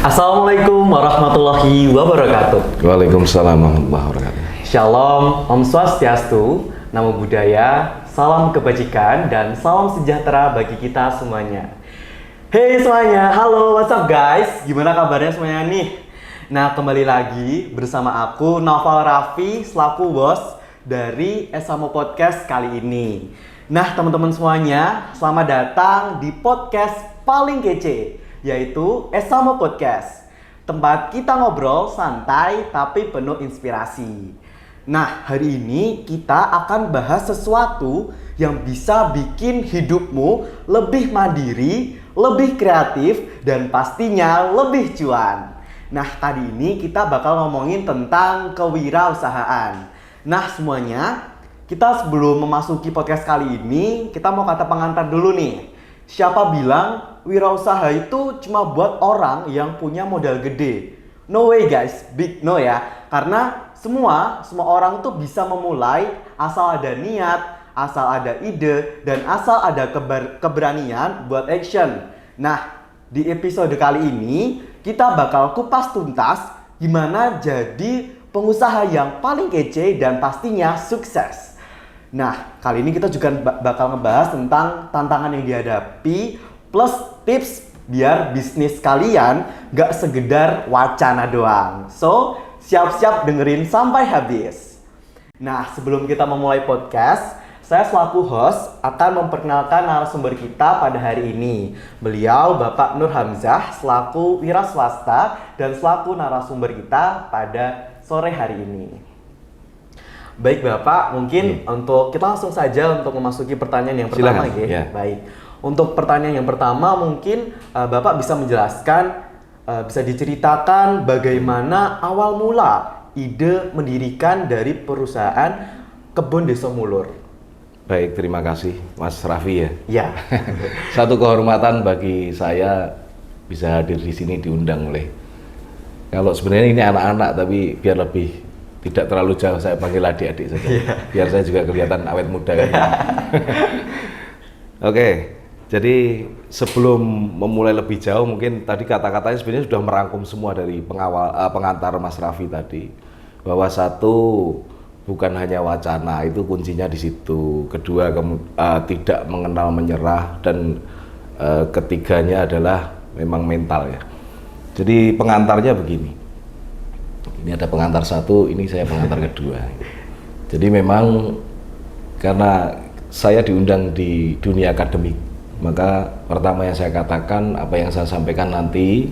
Assalamualaikum warahmatullahi wabarakatuh. Waalaikumsalam warahmatullahi wabarakatuh. Shalom, Om Swastiastu, Namo Buddhaya, salam kebajikan dan salam sejahtera bagi kita semuanya. Hey semuanya, halo, what's up guys? Gimana kabarnya semuanya nih? Nah, kembali lagi bersama aku Naufal Raffi selaku bos dari Esamo Podcast kali ini. Nah, teman-teman semuanya, selamat datang di podcast paling kece, yaitu Esamo Podcast. Tempat kita ngobrol santai tapi penuh inspirasi. Nah, hari ini kita akan bahas sesuatu yang bisa bikin hidupmu lebih mandiri, lebih kreatif, dan pastinya lebih cuan. Nah, kali ini kita bakal ngomongin tentang kewirausahaan. Nah, semuanya, kita sebelum memasuki podcast kali ini, kita mau kata pengantar dulu nih. Siapa bilang wirausaha itu cuma buat orang yang punya modal gede? No way guys, big no ya. Karena semua orang tuh bisa memulai asal ada niat, asal ada ide, dan asal ada keberanian buat action. Nah, di episode kali ini kita bakal kupas tuntas gimana jadi pengusaha yang paling kece dan pastinya sukses. Nah, kali ini kita juga bakal ngebahas tentang tantangan yang dihadapi plus tips biar bisnis kalian gak segedar wacana doang. So, siap-siap dengerin sampai habis. Nah, sebelum kita memulai podcast, saya selaku host akan memperkenalkan narasumber kita pada hari ini. Beliau Bapak Nur Hamzah selaku wira swasta dan selaku narasumber kita pada sore hari ini. Baik Bapak, mungkin untuk kita langsung saja untuk memasuki pertanyaan yang pertama ya. Baik. Untuk pertanyaan yang pertama mungkin Bapak bisa menjelaskan, bisa diceritakan bagaimana awal mula ide mendirikan dari perusahaan Kebun Desa Mulur. Baik, terima kasih Mas Raffi ya. Ya. Satu kehormatan bagi saya bisa hadir di sini diundang oleh. Kalau sebenarnya ini anak-anak tapi biar lebih tidak terlalu jauh saya panggil adik-adik saja. Biar saya juga kelihatan awet muda kan. Oke. Jadi sebelum memulai lebih jauh mungkin tadi kata-katanya sebenarnya sudah merangkum semua dari pengantar Mas Raffi tadi, bahwa satu, bukan hanya wacana, itu kuncinya di situ. Kedua, tidak mengenal menyerah, dan ketiganya adalah memang mental ya. Jadi pengantarnya begini, ini ada pengantar satu, ini saya pengantar kedua. Jadi memang karena saya diundang di dunia akademik, maka pertama yang saya katakan, apa yang saya sampaikan nanti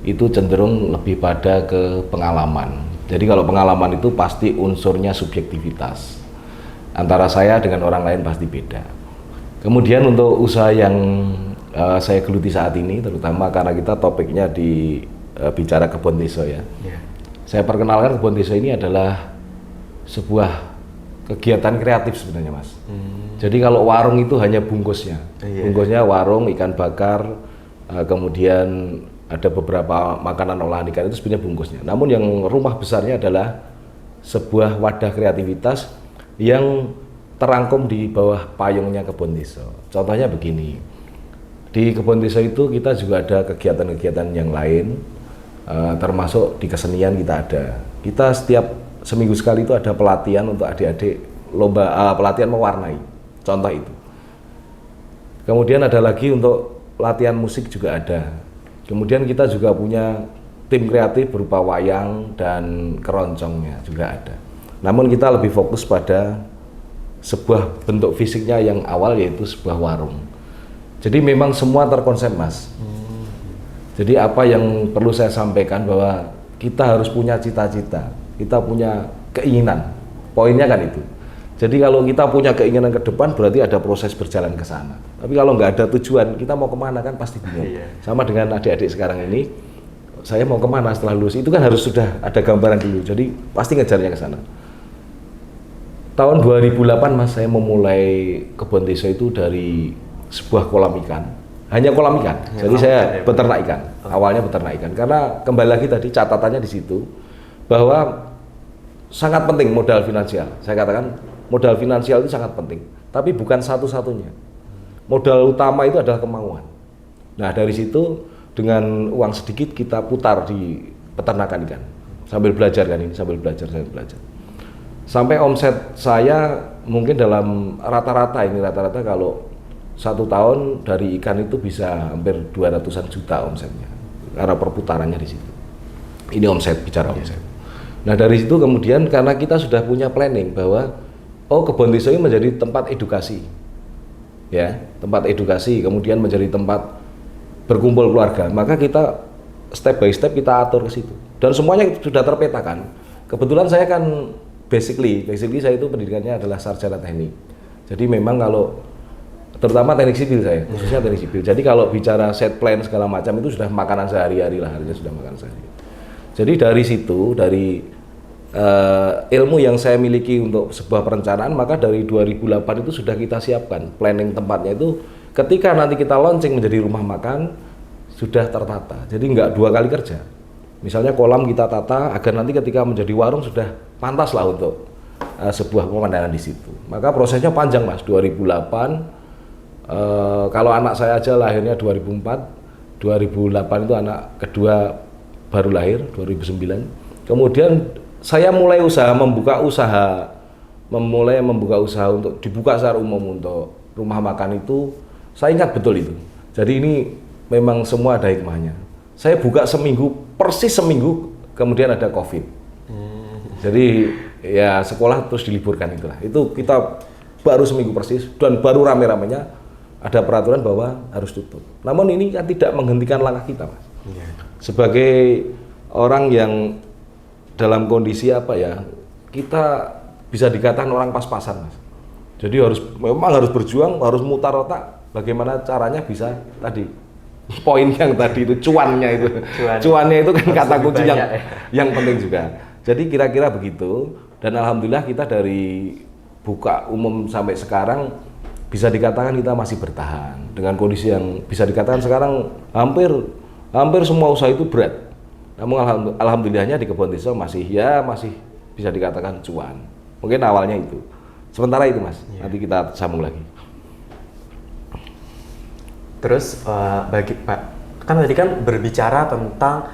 itu cenderung lebih pada ke pengalaman. Jadi kalau pengalaman itu pasti unsurnya subjektivitas. Antara saya dengan orang lain pasti beda. Kemudian untuk usaha yang saya geluti saat ini, terutama karena kita topiknya di bicara kebun desa ya. Saya perkenalkan kebun desa ini adalah sebuah kegiatan kreatif sebenarnya Mas. Jadi kalau warung itu hanya bungkusnya. Bungkusnya warung, ikan bakar, kemudian ada beberapa makanan olahan ikan, itu sebenarnya bungkusnya. Namun yang rumah besarnya adalah sebuah wadah kreativitas yang terangkum di bawah payungnya kebun desa. Contohnya begini, di kebun desa itu kita juga ada kegiatan-kegiatan yang lain, termasuk di kesenian kita ada. Kita setiap seminggu sekali itu ada pelatihan untuk adik-adik, lomba pelatihan mewarnai, contoh itu. Kemudian ada lagi untuk latihan musik juga ada. Kemudian kita juga punya tim kreatif berupa wayang dan keroncongnya juga ada. Namun kita lebih fokus pada sebuah bentuk fisiknya yang awal, yaitu sebuah warung. Jadi memang semua terkonsep Mas. Jadi apa yang perlu saya sampaikan, bahwa kita harus punya cita-cita, kita punya keinginan, poinnya kan itu. Jadi kalau kita punya keinginan ke depan, berarti ada proses berjalan ke sana. Tapi kalau nggak ada tujuan, kita mau kemana kan pasti bingung. Sama dengan adik-adik sekarang ini, saya mau kemana setelah lulus, itu kan harus sudah ada gambaran dulu, jadi pasti ngejarnya ke sana. Tahun 2008 Mas, saya memulai kebun desa itu dari sebuah kolam ikan, hanya kolam ikan. Jadi saya beternak ikan, awalnya beternak ikan, karena kembali lagi tadi catatannya di situ, bahwa sangat penting modal finansial. Saya katakan modal finansial itu sangat penting, tapi bukan satu-satunya. Modal utama itu adalah kemauan. Nah dari situ dengan uang sedikit kita putar di peternakan ikan. Sambil belajar kan ini, sambil belajar. Sampai omset saya mungkin dalam rata-rata kalau 1 tahun dari ikan itu bisa hampir 200-an juta omsetnya. Karena perputarannya di situ. Ini omset, bicara omset. Nah dari situ kemudian karena kita sudah punya planning bahwa Kebon Tiso ini menjadi tempat edukasi. Ya, tempat edukasi, kemudian menjadi tempat berkumpul keluarga. Maka kita step by step kita atur ke situ. Dan semuanya sudah terpetakan. Kebetulan saya kan basically saya itu pendidikannya adalah sarjana teknik. Jadi memang kalau terutama teknik sipil saya, khususnya teknik sipil. Jadi kalau bicara set plan segala macam itu sudah makanan sehari-hari lah, harusnya sudah makanan sehari. Jadi dari situ, dari ilmu yang saya miliki untuk sebuah perencanaan, maka dari 2008 itu sudah kita siapkan planning tempatnya itu. Ketika nanti kita launching menjadi rumah makan sudah tertata. Jadi nggak 2 kali kerja. Misalnya kolam kita tata agar nanti ketika menjadi warung sudah pantas lah untuk sebuah pemandangan di situ. Maka prosesnya panjang Mas. 2008 kalau anak saya aja lahirnya 2004, 2008 itu anak kedua baru lahir 2009. Kemudian saya mulai membuka usaha untuk dibuka secara umum untuk rumah makan itu. Saya ingat betul itu. Jadi ini memang semua ada hikmahnya. Saya buka persis seminggu, kemudian ada COVID. Jadi ya sekolah terus diliburkan itulah. Itu kita baru seminggu persis dan baru rame-ramenya ada peraturan bahwa harus tutup. Namun ini kan tidak menghentikan langkah kita, Mas. Sebagai orang yang dalam kondisi kita bisa dikatakan orang pas-pasan, Mas. Jadi memang harus berjuang, harus mutar otak bagaimana caranya bisa tadi. Poin yang tadi itu cuannya itu kan kata kunci yang penting juga. Jadi kira-kira begitu, dan alhamdulillah kita dari buka umum sampai sekarang bisa dikatakan kita masih bertahan dengan kondisi yang bisa dikatakan sekarang hampir semua usaha itu berat. Namun alhamdulillahnya di Kebon Tiso masih bisa dikatakan cuan. Mungkin awalnya itu. Sementara itu Mas, nanti kita sambung lagi. Terus bagi Pak, kan tadi kan berbicara tentang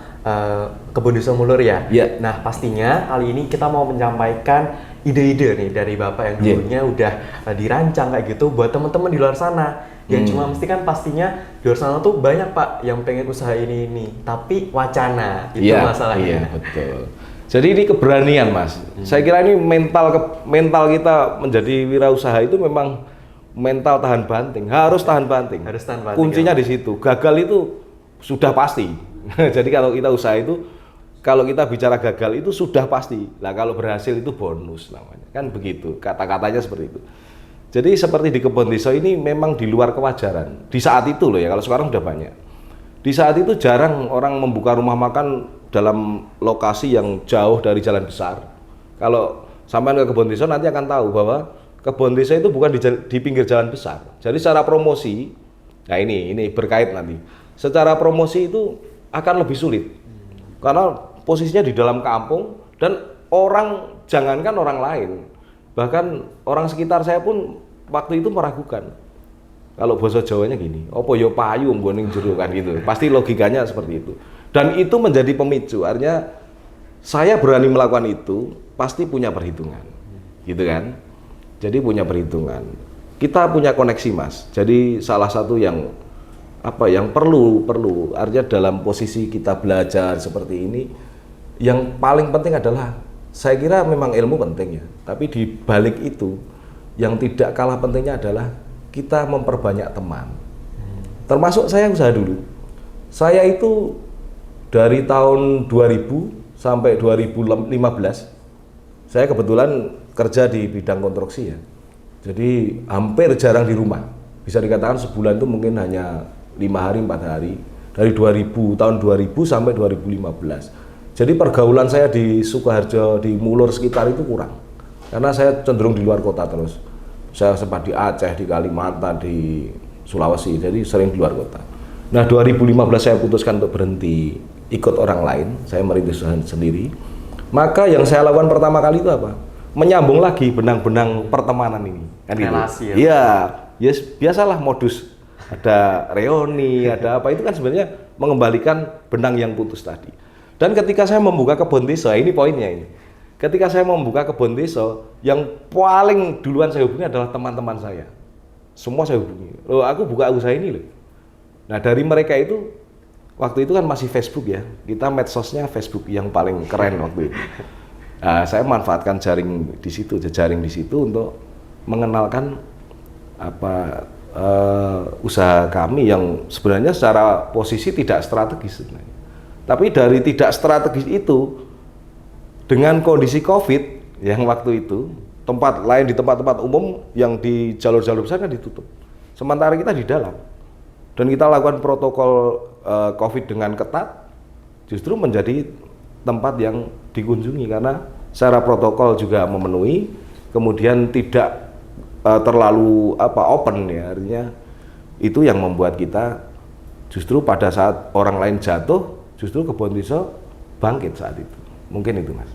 Kebon Tiso Mulur ya. Nah pastinya kali ini kita mau menyampaikan ide-ide nih dari Bapak yang dulunya udah dirancang kayak gitu buat teman-teman di luar sana. Yang cuma mesti kan pastinya di luar sana tuh banyak Pak yang pengen usaha ini, tapi wacana itu masalahnya. Iya betul. Jadi ini keberanian Mas. Saya kira ini mental kita menjadi wirausaha itu memang mental tahan banting, harus tahan banting. Kuncinya di situ. Gagal itu sudah pasti. Jadi kalau kita usaha itu, kalau kita bicara gagal itu sudah pasti. Nah kalau berhasil itu bonus namanya. Kan begitu, kata-katanya seperti itu. Jadi seperti di Kebon Tiso ini memang di luar kewajaran. Di saat itu loh ya, kalau sekarang udah banyak. Di saat itu jarang orang membuka rumah makan dalam lokasi yang jauh dari jalan besar. Kalau sampai ke Kebon Tiso nanti akan tahu bahwa Kebon Tiso itu bukan di pinggir jalan besar. Jadi secara promosi, nah ini berkait nanti. Secara promosi itu akan lebih sulit. Karena posisinya di dalam kampung dan jangankan orang lain. Bahkan orang sekitar saya pun waktu itu meragukan. Kalau bahasa Jawanya gini, opo yo payu nggoning jero kan gitu. Pasti logikanya seperti itu. Dan itu menjadi pemicu. Artinya saya berani melakukan itu pasti punya perhitungan. Gitu kan? Jadi punya perhitungan. Kita punya koneksi Mas. Jadi salah satu yang perlu artinya dalam posisi kita belajar seperti ini, yang paling penting adalah saya kira memang ilmu penting ya. Tapi di balik itu yang tidak kalah pentingnya adalah kita memperbanyak teman. Termasuk saya usaha dulu. Saya itu dari tahun 2000 sampai 2015 saya kebetulan kerja di bidang konstruksi ya. Jadi hampir jarang di rumah. Bisa dikatakan sebulan itu mungkin hanya 5 hari, 4 hari. Dari tahun 2000 sampai 2015. Jadi pergaulan saya di Sukoharjo, di Mulur sekitar itu kurang. Karena saya cenderung di luar kota terus. Saya sempat di Aceh, di Kalimantan, di Sulawesi. Jadi sering di luar kota. Nah 2015 saya putuskan untuk berhenti ikut orang lain. Saya merintis usaha sendiri. Maka yang saya lakukan pertama kali itu apa? Menyambung lagi benang-benang pertemanan ini. Kan relasi ya? Iya, biasalah modus. Ada reuni, ada apa, itu kan sebenarnya mengembalikan benang yang putus tadi. Dan ketika saya membuka kebun desa, ini poinnya ini. Ketika saya membuka kebun desa, yang paling duluan saya hubungi adalah teman-teman saya. Semua saya hubungi. Loh, aku buka usaha ini loh. Nah, dari mereka itu, waktu itu kan masih Facebook ya. Kita medsosnya Facebook yang paling keren waktu itu. Nah, saya manfaatkan jaring di situ untuk mengenalkan usaha kami yang sebenarnya secara posisi tidak strategis sebenarnya. Tapi dari tidak strategis itu, dengan kondisi COVID yang waktu itu, tempat lain di tempat-tempat umum yang di jalur-jalur besar kan ditutup. Sementara kita di dalam. Dan kita lakukan protokol COVID dengan ketat, justru menjadi tempat yang dikunjungi karena secara protokol juga memenuhi, kemudian tidak terlalu open ya, artinya itu yang membuat kita justru pada saat orang lain jatuh, justru kebun desa bangkit saat itu. Mungkin itu, Mas.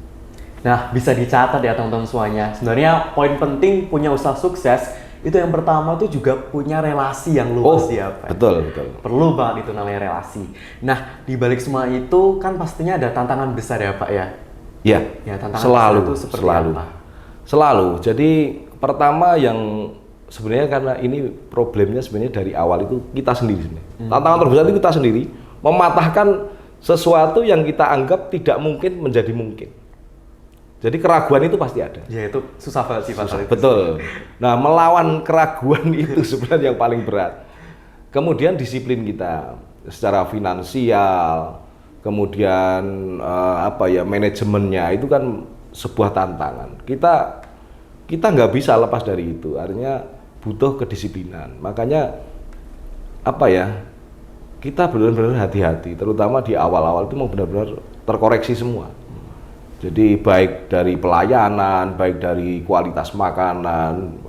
Nah, bisa dicatat ya teman-teman semuanya. Sebenarnya poin penting punya usaha sukses itu yang pertama tuh juga punya relasi yang luas ya, Pak. Betul. Perlu banget itu namanya relasi. Nah, di balik semua itu kan pastinya ada tantangan besar ya, Pak ya. Iya. Ya, tantangan selalu besar itu seperti apa? Selalu. Jadi pertama yang sebenarnya karena ini problemnya sebenarnya dari awal itu kita sendiri sebenarnya. Tantangan terbesar itu kita sendiri mematahkan sesuatu yang kita anggap tidak mungkin menjadi mungkin. Jadi keraguan itu pasti ada. Ya, itu susah banget sih Pak. Betul. Nah, melawan keraguan itu sebenarnya yang paling berat. Kemudian disiplin kita secara finansial, kemudian manajemennya itu kan sebuah tantangan. Kita nggak bisa lepas dari itu. Artinya butuh kedisiplinan. Makanya kita benar-benar hati-hati, terutama di awal-awal itu mau benar-benar terkoreksi semua. Jadi baik dari pelayanan, baik dari kualitas makanan,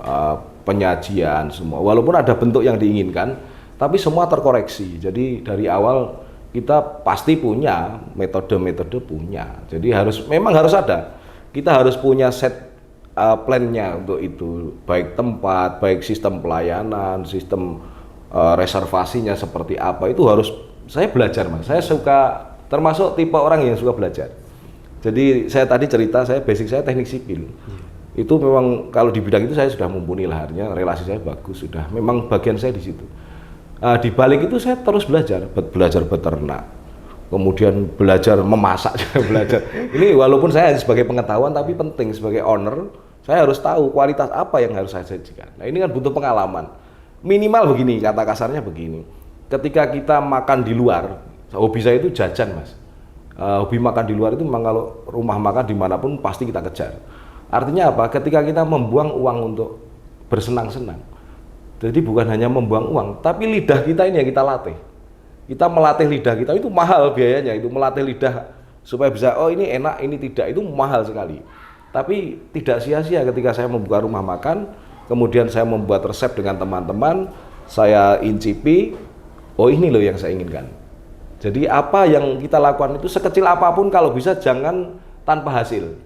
penyajian semua. Walaupun ada bentuk yang diinginkan, tapi semua terkoreksi. Jadi dari awal kita pasti punya metode-metode punya. Jadi memang harus ada. Kita harus punya set plan-nya untuk itu, baik tempat, baik sistem pelayanan, sistem reservasinya seperti apa. Itu harus saya belajar, Mas. Saya suka termasuk tipe orang yang suka belajar. Jadi saya tadi cerita, basic saya teknik sipil. Itu memang kalau di bidang itu saya sudah mumpuni lah, artinya relasi saya bagus, sudah memang bagian saya di situ. Di balik itu saya terus belajar beternak, kemudian belajar memasak juga belajar. Ini walaupun saya sebagai pengetahuan tapi penting sebagai owner, saya harus tahu kualitas apa yang harus saya sajikan. Nah, ini kan butuh pengalaman. Minimal begini, kata kasarnya begini. Ketika kita makan di luar, hobi saya itu jajan, Mas. Hobi makan di luar itu memang kalau rumah makan dimanapun pasti kita kejar. Artinya apa? Ketika kita membuang uang untuk bersenang-senang, jadi bukan hanya membuang uang, tapi lidah kita ini yang kita latih. Kita melatih lidah kita, itu mahal biayanya, itu melatih lidah supaya bisa, oh ini enak, ini tidak, itu mahal sekali. Tapi tidak sia-sia ketika saya membuka rumah makan, kemudian saya membuat resep dengan teman-teman, saya incipi, oh ini loh yang saya inginkan. Jadi apa yang kita lakukan itu sekecil apapun kalau bisa jangan tanpa hasil.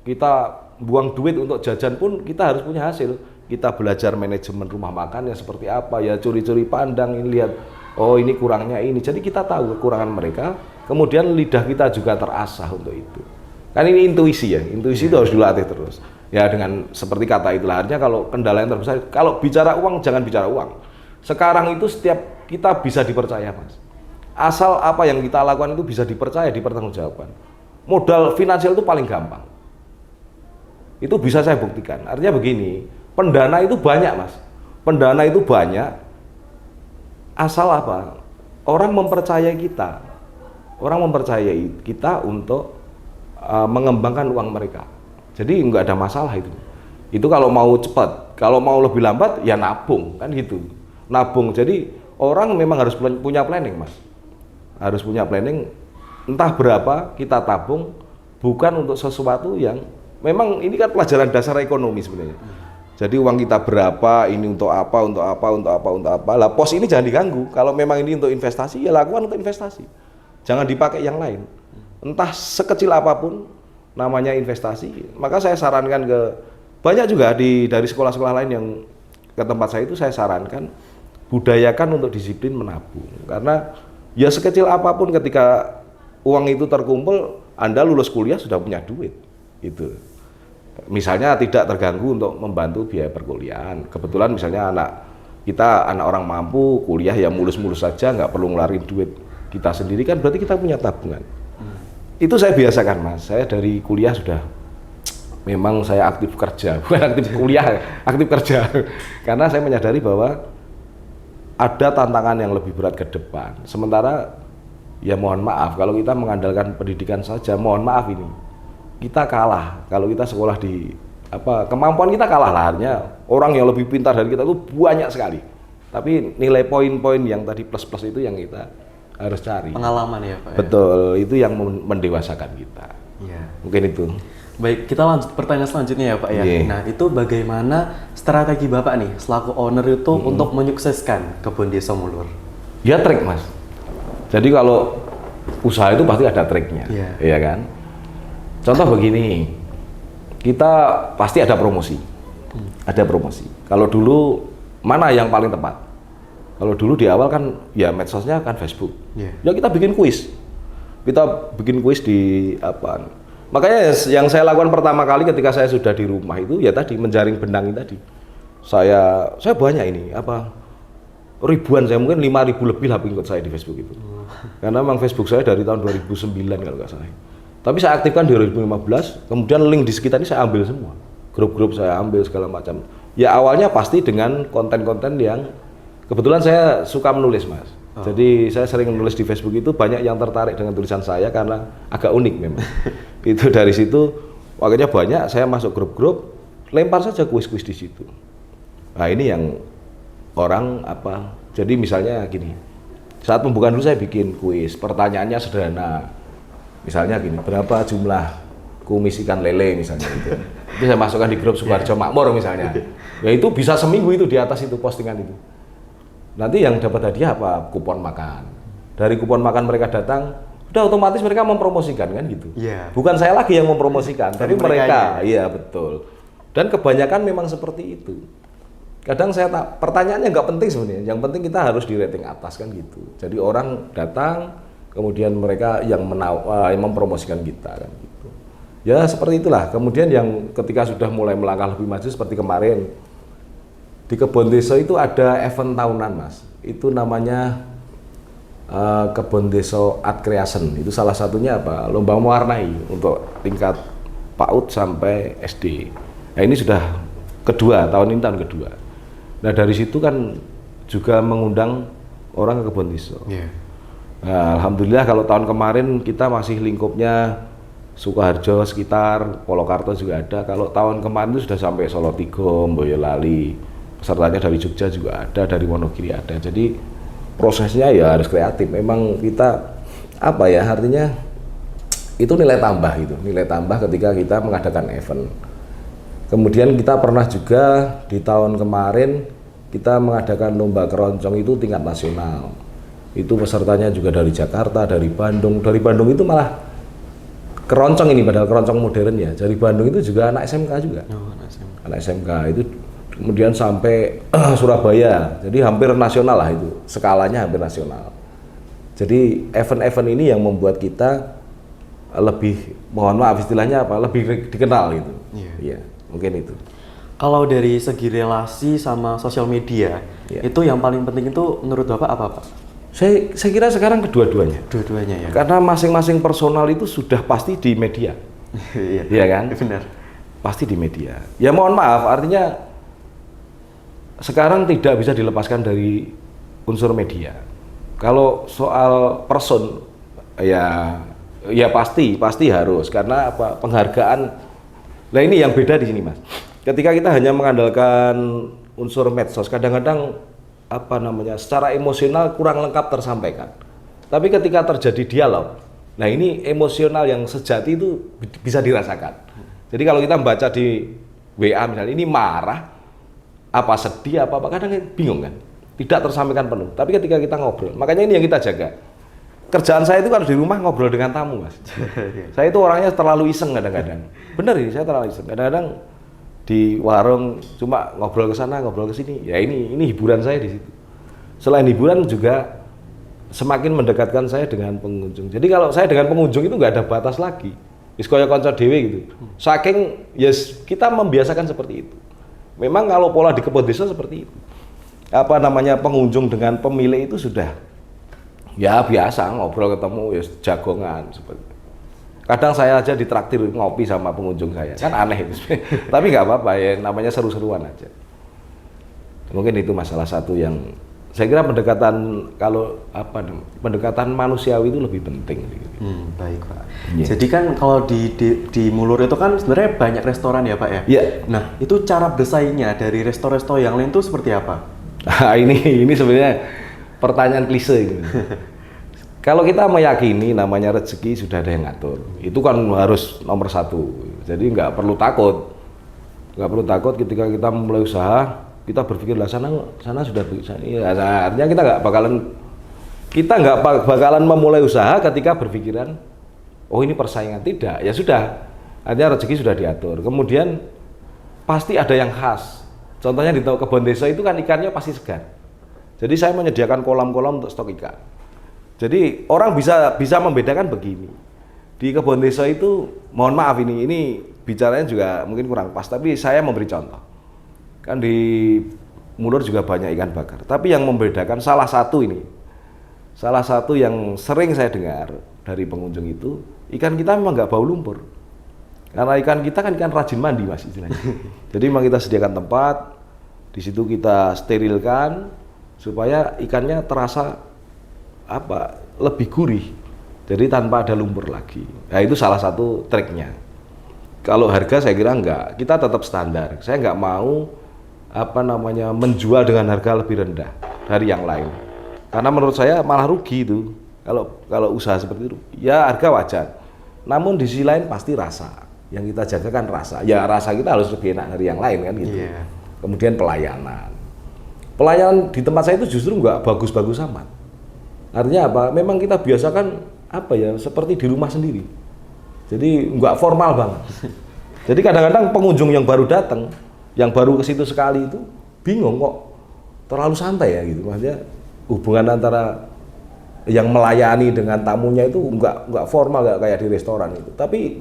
Kita buang duit untuk jajan pun kita harus punya hasil. Kita belajar manajemen rumah makan ya seperti apa, ya curi-curi pandang, ini lihat, oh ini kurangnya ini. Jadi kita tahu kekurangan mereka, kemudian lidah kita juga terasah untuk itu. Kan ini intuisi ya, intuisi itu harus dilatih terus. Ya dengan seperti kata itulah, artinya kalau kendala yang terbesar, kalau bicara uang jangan bicara uang. Sekarang itu setiap kita bisa dipercaya, Mas. Asal apa yang kita lakukan itu bisa dipercaya, dipertanggungjawabkan. Modal finansial itu paling gampang. Itu bisa saya buktikan. Artinya begini, pendana itu banyak, Mas. Pendana itu banyak. Asal apa? Orang mempercayai kita. Orang mempercayai kita untuk mengembangkan uang mereka. Jadi nggak ada masalah itu. Itu kalau mau cepat. Kalau mau lebih lambat, ya nabung, kan gitu. Nabung. Jadi orang memang harus punya planning, Mas. Harus punya planning, entah berapa kita tabung, bukan untuk sesuatu yang memang ini kan pelajaran dasar ekonomi sebenarnya. Jadi uang kita berapa, ini untuk apa. Lah pos ini jangan diganggu. Kalau memang ini untuk investasi, ya lakukan untuk investasi. Jangan dipakai yang lain. Entah sekecil apapun namanya investasi. Maka saya sarankan banyak juga dari sekolah-sekolah lain yang ke tempat saya itu saya sarankan budayakan untuk disiplin menabung. Karena Ya sekecil apapun ketika uang itu terkumpul, Anda lulus kuliah sudah punya duit. Itu. Misalnya tidak terganggu untuk membantu biaya perkuliahan. Kebetulan misalnya anak orang mampu kuliah ya mulus-mulus saja, nggak perlu ngelarin duit kita sendiri kan berarti kita punya tabungan. Itu saya biasakan Mas. Saya dari kuliah sudah memang saya aktif kerja, bukan aktif kuliah, aktif kerja. Karena saya menyadari bahwa ada tantangan yang lebih berat ke depan. Sementara ya mohon maaf kalau kita mengandalkan pendidikan saja, mohon maaf ini kita kalah. Kalau kita sekolah di kemampuan kita kalah lah, artinya orang yang lebih pintar dari kita itu banyak sekali. Tapi nilai poin-poin yang tadi plus-plus itu yang kita harus cari. Pengalaman ya Pak. Betul, itu yang mendewasakan kita. Iya. Mungkin itu. Baik, kita lanjut pertanyaan selanjutnya ya Pak ya. Yeah. Nah, itu bagaimana strategi Bapak nih selaku owner itu untuk menyukseskan Kebun Desa Mulur? Ya trik Mas. Jadi kalau usaha itu pasti ada triknya, iya kan? Contoh begini, kita pasti ada promosi, ada promosi. Kalau dulu mana yang paling tepat? Kalau dulu di awal kan ya medsosnya kan Facebook. Ya kita bikin kuis, di Makanya yang saya lakukan pertama kali ketika saya sudah di rumah itu ya tadi menjaring benang ini tadi. Saya banyak ini ribuan, saya mungkin 5.000 lebih lah pengikut saya di Facebook itu. Karena memang Facebook saya dari tahun 2009 kalau nggak salah. Tapi saya aktifkan di 2015, kemudian link di sekitar ini saya ambil semua. Grup-grup saya ambil segala macam. Ya awalnya pasti dengan konten-konten yang kebetulan saya suka menulis Mas. Jadi saya sering menulis di Facebook itu banyak yang tertarik dengan tulisan saya karena agak unik memang. Itu dari situ makanya banyak saya masuk grup-grup, lempar saja kuis-kuis di situ. Nah ini yang orang jadi misalnya gini, saat pembukaan dulu saya bikin kuis, pertanyaannya sederhana. Misalnya gini, berapa jumlah kumis ikan lele misalnya itu. Itu saya masukkan di grup Sukoharjo Makmur misalnya. Ya itu bisa seminggu itu di atas itu postingan itu. Nanti yang dapat hadiah kupon makan. Dari kupon makan mereka datang, udah otomatis mereka mempromosikan kan gitu. Bukan saya lagi yang mempromosikan, tapi mereka. Iya betul. Dan kebanyakan memang seperti itu. Kadang pertanyaannya nggak penting sebenarnya. Yang penting kita harus di rating atas kan gitu. Jadi orang datang, kemudian mereka yang mempromosikan kita kan gitu. Ya seperti itulah. Kemudian yang ketika sudah mulai melangkah lebih maju seperti kemarin di Kebun Desa itu ada event tahunan Mas. Itu namanya Kebun Desa Art Creation. Itu salah satunya lomba mewarnai untuk tingkat PAUD sampai SD. Nah ini sudah tahun kedua. Nah dari situ kan juga mengundang orang ke Kebun Desa. Nah, alhamdulillah kalau tahun kemarin kita masih lingkupnya Sukoharjo sekitar, Polokarto juga ada. Kalau tahun kemarin itu sudah sampai Solotigo, Boyolali. Pesertanya dari Jogja juga ada, dari Wonogiri ada. Jadi prosesnya ya harus kreatif. Memang kita artinya itu nilai tambah ketika kita mengadakan event. Kemudian kita pernah juga di tahun kemarin kita mengadakan lomba keroncong itu tingkat nasional. Itu pesertanya juga dari Jakarta, dari Bandung. Dari Bandung itu malah keroncong ini, padahal keroncong modern ya. Dari Bandung itu juga anak SMK juga. Anak SMK itu kemudian sampai Surabaya. Jadi hampir nasional lah itu. Skalanya hampir nasional. Jadi event-event ini yang membuat kita lebih, mohon maaf istilahnya lebih dikenal gitu. Iya, mungkin itu. Kalau dari segi relasi sama sosial media, itu yang paling penting itu menurut Bapak apa Pak? Saya kira sekarang kedua-duanya. Dua-duanya ya. Karena masing-masing personal itu sudah pasti di media. Iya kan? Benar. Pasti di media. Ya mohon maaf, artinya sekarang tidak bisa dilepaskan dari unsur media. Kalau soal person ya pasti harus karena penghargaan. Nah ini yang beda di sini Mas. Ketika kita hanya mengandalkan unsur medsos, kadang-kadang secara emosional kurang lengkap tersampaikan. Tapi ketika terjadi dialog, nah ini emosional yang sejati itu bisa dirasakan. Jadi kalau kita membaca di WA misalnya ini marah, sedih kadang bingung kan, tidak tersampaikan penuh. Tapi ketika kita ngobrol, makanya ini yang kita jaga. Kerjaan saya itu kalau di rumah ngobrol dengan tamu Mas. Saya itu orangnya terlalu iseng kadang-kadang. Bener ini, saya terlalu iseng. Kadang-kadang di warung cuma ngobrol ke sana, ngobrol ke sini. Ya ini hiburan saya di situ. Selain hiburan juga semakin mendekatkan saya dengan pengunjung. Jadi kalau saya dengan pengunjung itu nggak ada batas lagi. Wis kaya kanca dhewe gitu. Saking yes kita membiasakan seperti itu. Memang kalau pola di kebun desa seperti itu. Apa namanya pengunjung dengan pemilik itu sudah ya biasa ngobrol ketemu ya jagongan seperti. Kadang saya aja ditraktir ngopi sama pengunjung saya. Kan aneh itu. Tapi nggak apa-apa ya namanya seru-seruan aja. Mungkin itu masalah satu yang saya kira pendekatan manusiawi itu lebih penting. Baik Pak. Yeah. Jadi kan kalau di Mulur itu kan sebenarnya banyak restoran ya Pak ya. Iya. Nah itu cara bersaingnya dari resto-resto yang lain itu seperti apa? ini sebenarnya pertanyaan klise ini. Kalau kita meyakini namanya rezeki sudah ada yang ngatur, itu kan harus nomor satu. Jadi nggak perlu takut ketika kita mulai usaha. Kita berpikir lah sana sudah bisa. Ya, artinya kita nggak bakalan memulai usaha ketika berpikiran oh ini persaingan, tidak. Ya sudah, artinya rezeki sudah diatur. Kemudian pasti ada yang khas. Contohnya di kebun desa itu kan ikannya pasti segar. Jadi saya menyediakan kolam-kolam untuk stok ikan. Jadi orang bisa membedakan begini. Di kebun desa itu mohon maaf ini bicaranya juga mungkin kurang pas, tapi saya memberi contoh. Kan di Mulur juga banyak ikan bakar, tapi yang membedakan salah satu yang sering saya dengar dari pengunjung itu, ikan kita memang nggak bau lumpur, karena ikan kita kan ikan rajin mandi Mas istilahnya. Jadi memang kita sediakan tempat, di situ kita sterilkan supaya ikannya terasa lebih gurih, jadi tanpa ada lumpur lagi. Nah itu salah satu triknya. Kalau harga saya kira enggak, kita tetap standar. Saya nggak mau menjual dengan harga lebih rendah dari yang lain, karena menurut saya malah rugi itu kalau usaha seperti itu. Ya harga wajar, namun di sisi lain pasti rasa yang kita jaga kan rasa. Ya rasa kita harus lebih enak dari yang lain kan gitu. Yeah. Kemudian pelayanan di tempat saya itu justru nggak bagus-bagus amat. Artinya apa? Memang kita biasakan seperti di rumah sendiri. Jadi nggak formal banget. Jadi kadang-kadang pengunjung yang baru datang, yang baru ke situ sekali itu bingung kok terlalu santai ya gitu. Maksudnya hubungan antara yang melayani dengan tamunya itu nggak formal, nggak kayak di restoran itu. Tapi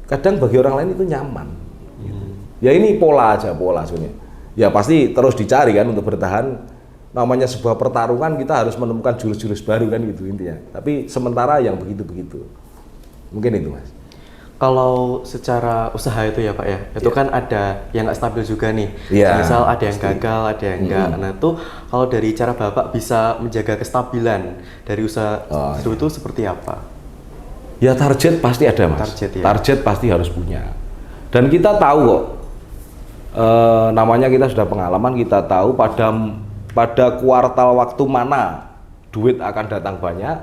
kadang bagi orang lain itu nyaman. Gitu. Ya ini pola sebenarnya. Ya pasti terus dicari kan untuk bertahan. Namanya sebuah pertarungan kita harus menemukan jurus-jurus baru kan gitu intinya. Tapi sementara yang begitu-begitu. Mungkin itu Mas. Kalau secara usaha itu ya Pak ya, itu kan ada yang nggak stabil juga nih. Misal ada yang gagal, ada yang enggak. Nah itu kalau dari cara Bapak bisa menjaga kestabilan dari usaha itu seperti apa? Ya target pasti ada Mas. Target pasti harus punya. Dan kita tahu kok, namanya kita sudah pengalaman, kita tahu pada kuartal waktu mana duit akan datang banyak,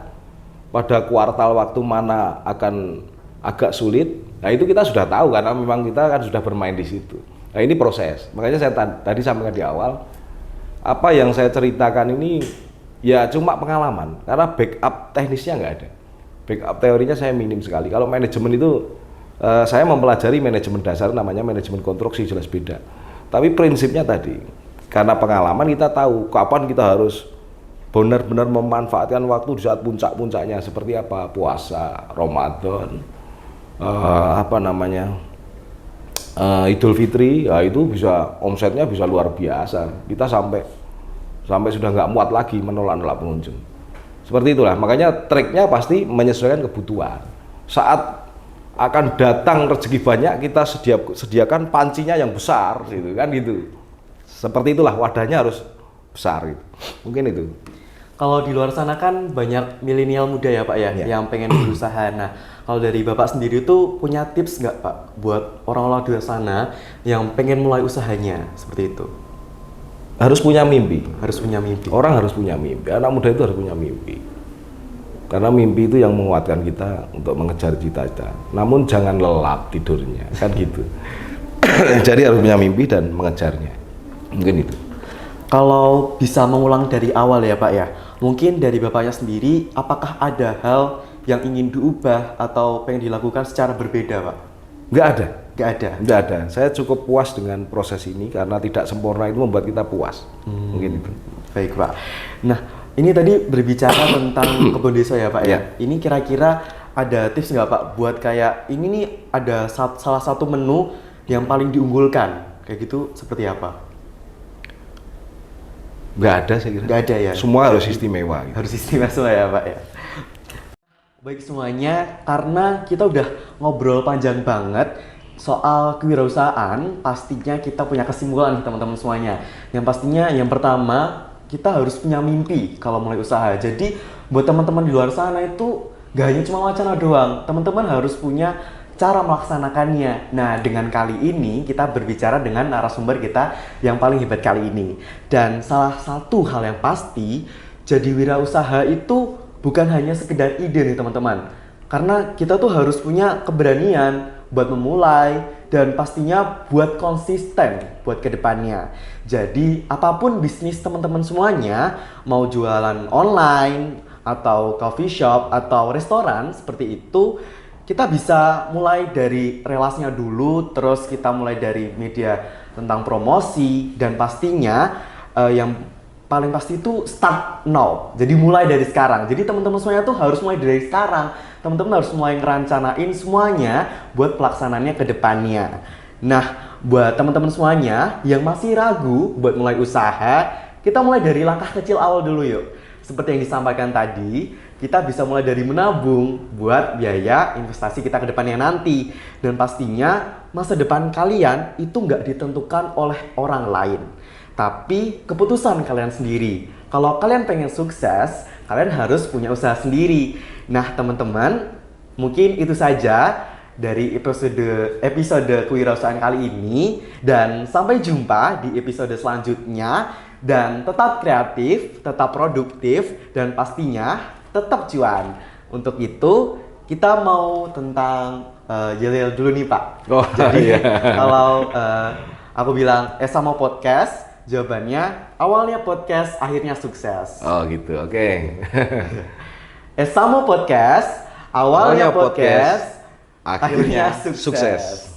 pada kuartal waktu mana akan agak sulit. Nah itu kita sudah tahu karena memang kita kan sudah bermain di situ. Nah ini proses. Makanya saya tadi sampaikan di awal, apa yang saya ceritakan ini ya cuma pengalaman, karena backup teknisnya nggak ada. Backup teorinya saya minim sekali. Kalau manajemen itu saya mempelajari manajemen dasar, namanya manajemen konstruksi, jelas beda. Tapi prinsipnya tadi, karena pengalaman kita tahu kapan kita harus benar-benar memanfaatkan waktu di saat puncak-puncaknya, seperti apa, puasa, Ramadan, Idul Fitri, ya itu bisa omsetnya bisa luar biasa. Kita sampai sudah nggak muat lagi menolak pengunjung. Seperti itulah. Makanya triknya pasti menyesuaikan kebutuhan. Saat akan datang rezeki banyak, kita sediakan pancinya yang besar, gitu kan gitu. Seperti itulah, wadahnya harus besar gitu. Mungkin itu. Kalau di luar sana kan banyak milenial muda ya Pak ya, yang pengen berusaha. Nah, kalau dari Bapak sendiri tuh punya tips nggak Pak buat orang-orang di luar sana yang pengen mulai usahanya seperti itu? Harus punya mimpi. Harus punya mimpi. Orang harus punya mimpi. Anak muda itu harus punya mimpi. Karena mimpi itu yang menguatkan kita untuk mengejar cita-cita. Namun jangan lelap tidurnya, kan gitu. Jadi harus punya mimpi dan mengejarnya. Mungkin itu. Kalau bisa mengulang dari awal ya Pak ya, mungkin dari Bapaknya sendiri, apakah ada hal yang ingin diubah atau pengen dilakukan secara berbeda Pak? Nggak ada. Nggak ada. Saya cukup puas dengan proses ini karena tidak sempurna itu membuat kita puas. Mungkin itu. Baik Pak. Nah, Ini tadi berbicara tentang kebun desa ya Pak ya. Iya. Ini kira-kira ada tips nggak Pak buat kayak ini nih ada salah satu menu yang paling diunggulkan kayak gitu seperti apa? Nggak ada saya kira. Nggak ada ya. Semua harus istimewa. Gitu. Harus istimewa semua ya Pak ya. Baik semuanya, karena kita udah ngobrol panjang banget soal kewirausahaan, pastinya kita punya kesimpulan nih teman-teman semuanya. Yang pastinya yang pertama, kita harus punya mimpi kalau mulai usaha. Jadi buat teman-teman di luar sana itu gak hanya cuma wacana doang, teman-teman harus punya cara melaksanakannya. Nah, dengan kali ini kita berbicara dengan narasumber kita yang paling hebat kali ini. Dan salah satu hal yang pasti, jadi wirausaha itu bukan hanya sekedar ide nih teman-teman. Karena kita tuh harus punya keberanian buat memulai dan pastinya buat konsisten buat kedepannya. Jadi apapun bisnis teman-teman semuanya, mau jualan online atau coffee shop atau restoran seperti itu, kita bisa mulai dari relasinya dulu, terus kita mulai dari media tentang promosi dan pastinya yang paling pasti itu start now. Jadi mulai dari sekarang. Jadi teman-teman semuanya tuh harus mulai dari sekarang. Teman-teman harus mulai ngerencanain semuanya buat pelaksanaannya ke depannya. Nah, buat teman-teman semuanya yang masih ragu buat mulai usaha, kita mulai dari langkah kecil awal dulu yuk. Seperti yang disampaikan tadi, kita bisa mulai dari menabung buat biaya investasi kita ke depannya nanti. Dan pastinya masa depan kalian itu nggak ditentukan oleh orang lain, tapi keputusan kalian sendiri. Kalau kalian pengen sukses, kalian harus punya usaha sendiri. Nah teman-teman, mungkin itu saja dari episode kewirausahaan kali ini. Dan sampai jumpa di episode selanjutnya. Dan tetap kreatif, tetap produktif, dan pastinya tetap cuan. Untuk itu, kita mau tentang yel-yel dulu nih Pak. Oh, Jadi iya. kalau aku bilang Esa mau podcast, jawabannya awalnya podcast, akhirnya sukses. Oh gitu, oke. Esa mau podcast, awalnya podcast, akhirnya akhirnya sukses.